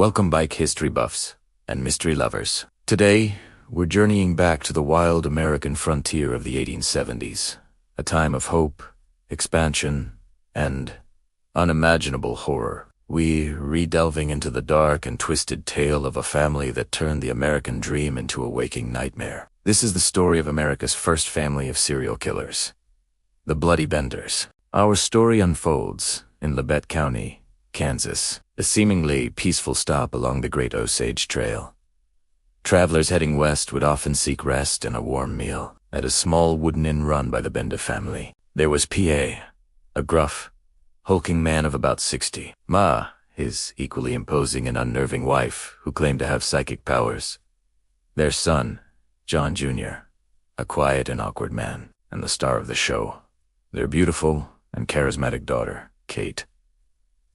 Welcome bike history buffs and mystery lovers. Today, we're journeying back to the wild American frontier of the 1870s, a time of hope, expansion, and unimaginable horror. We're re-delving into the dark and twisted tale of a family that turned the American dream into a waking nightmare. This is the story of America's first family of serial killers, the Bloody Benders. Our story unfolds in Labette County, Kansas, a seemingly peaceful stop along the Great Osage Trail. Travelers heading west would often seek rest and a warm meal at a small wooden inn run by the Bender family. There was P.A., a gruff, hulking man of about 60. Ma, his equally imposing and unnerving wife, who claimed to have psychic powers. Their son, John Jr., a quiet and awkward man, and the star of the show. Their beautiful and charismatic daughter, Kate.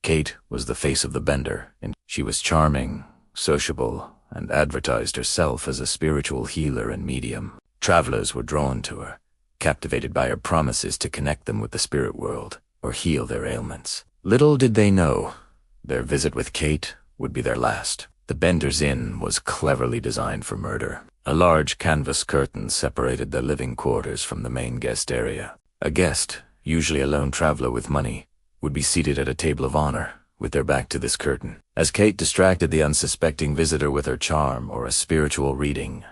Kate was the face of the Bender, and she was charming, sociable, and advertised herself as a spiritual healer and medium. Travelers were drawn to her, captivated by her promises to connect them with the spirit world or heal their ailments. Little did they know, their visit with Kate would be their last. The Bender's Inn was cleverly designed for murder. A large canvas curtain separated the living quarters from the main guest area. A guest, usually a lone traveler with money, would be seated at a table of honor, with their back to this curtain. As Kate distracted the unsuspecting visitor with her charm or a spiritual reading,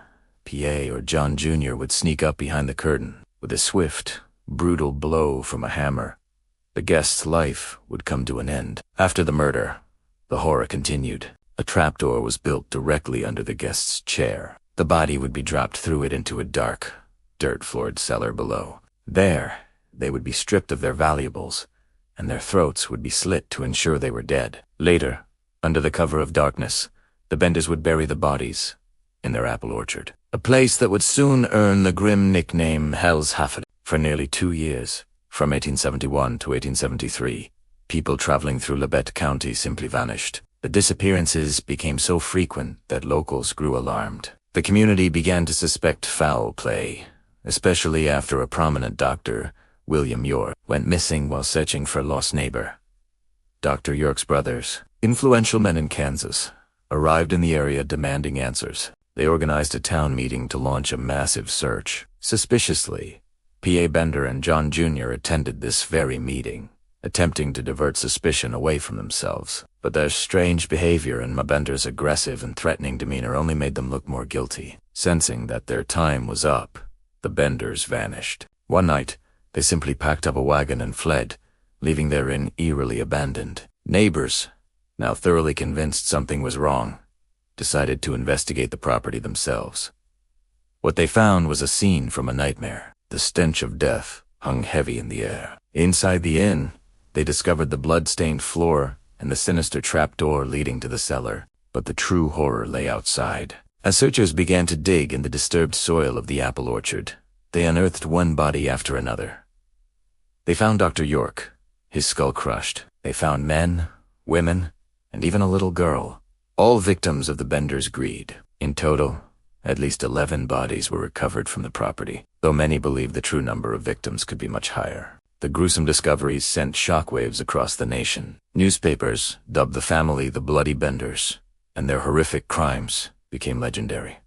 P.A. or John Jr. would sneak up behind the curtain. With a swift, brutal blow from a hammer, the guest's life would come to an end. After the murder, the horror continued. A trapdoor was built directly under the guest's chair. The body would be dropped through it into a dark, dirt-floored cellar below. There, they would be stripped of their valuables, and their throats would be slit to ensure they were dead. Later, under the cover of darkness, the Benders would bury the bodies in their apple orchard, a place that would soon earn the grim nickname Hell's Hafen. For nearly 2 years, from 1871 to 1873, people traveling through Labette County simply vanished. The disappearances became so frequent that locals grew alarmed. The community began to suspect foul play, especially after a prominent doctor, William York, went missing while searching for a lost neighbor. Dr. York's brothers, influential men in Kansas, arrived in the area demanding answers. They organized a town meeting to launch a massive search. Suspiciously, P.A. Bender and John Jr. attended this very meeting, attempting to divert suspicion away from themselves. But their strange behavior and Bender's aggressive and threatening demeanor only made them look more guilty. Sensing that their time was up, the Benders vanished. One night, they simply packed up a wagon and fled, leaving their inn eerily abandoned. Neighbors, now thoroughly convinced something was wrong, decided to investigate the property themselves. What they found was a scene from a nightmare. The stench of death hung heavy in the air. Inside the inn, they discovered the blood-stained floor and the sinister trapdoor leading to the cellar. But the true horror lay outside. As searchers began to dig in the disturbed soil of the apple orchard, they unearthed one body after another. They found Dr. York, his skull crushed. They found men, women, and even a little girl, all victims of the Benders' greed. In total, at least 11 bodies were recovered from the property, though many believe the true number of victims could be much higher. The gruesome discoveries sent shockwaves across the nation. Newspapers dubbed the family the Bloody Benders, and their horrific crimes became legendary.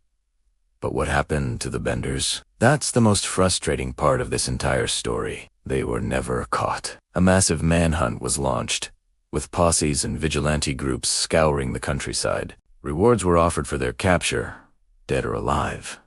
But what happened to the Benders? That's the most frustrating part of this entire story. They were never caught. A massive manhunt was launched, with posses and vigilante groups scouring the countryside. Rewards were offered for their capture, dead or alive.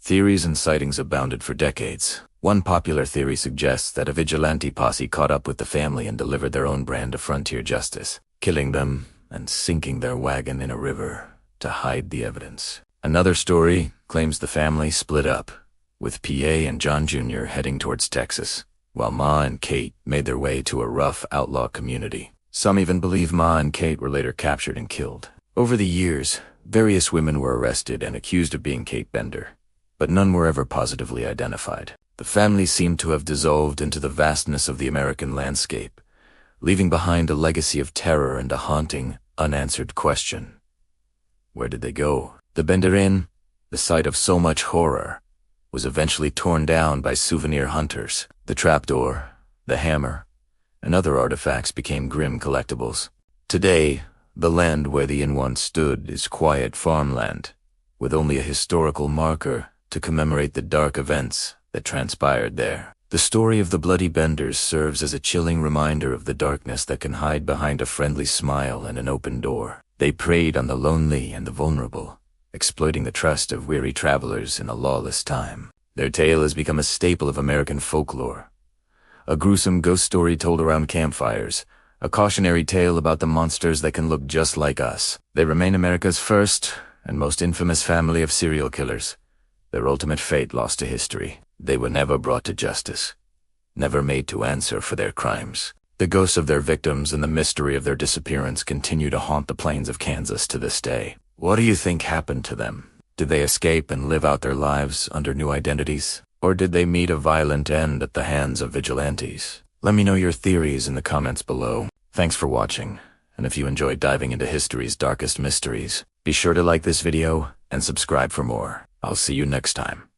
Theories and sightings abounded for decades. One popular theory suggests that a vigilante posse caught up with the family and delivered their own brand of frontier justice, killing them and sinking their wagon in a river to hide the evidence. Another story claims the family split up, with P.A. and John Jr. heading towards Texas, while Ma and Kate made their way to a rough outlaw community. Some even believe Ma and Kate were later captured and killed. Over the years, various women were arrested and accused of being Kate Bender, but none were ever positively identified. The family seemed to have dissolved into the vastness of the American landscape, leaving behind a legacy of terror and a haunting, unanswered question. Where did they go? The Bender Inn, the site of so much horror, was eventually torn down by souvenir hunters. The trapdoor, the hammer, and other artifacts became grim collectibles. Today, The land where the inn once stood is quiet farmland, with only a historical marker to commemorate the dark events that transpired there. The story of the Bloody Benders serves as a chilling reminder of the darkness that can hide behind a friendly smile and an open door. They preyed on the lonely and the vulnerable, exploiting the trust of weary travelers in a lawless time. Their tale has become a staple of American folklore, a gruesome ghost story told around campfires, a cautionary tale about the monsters that can look just like us. They remain America's first and most infamous family of serial killers, their ultimate fate lost to history. They were never brought to justice, never made to answer for their crimes. The ghosts of their victims and the mystery of their disappearance continue to haunt the plains of Kansas to this day. What do you think happened to them? Did they escape and live out their lives under new identities? Or did they meet a violent end at the hands of vigilantes? Let me know your theories in the comments below. Thanks for watching, and if you enjoyed diving into history's darkest mysteries, be sure to like this video and subscribe for more. I'll see you next time.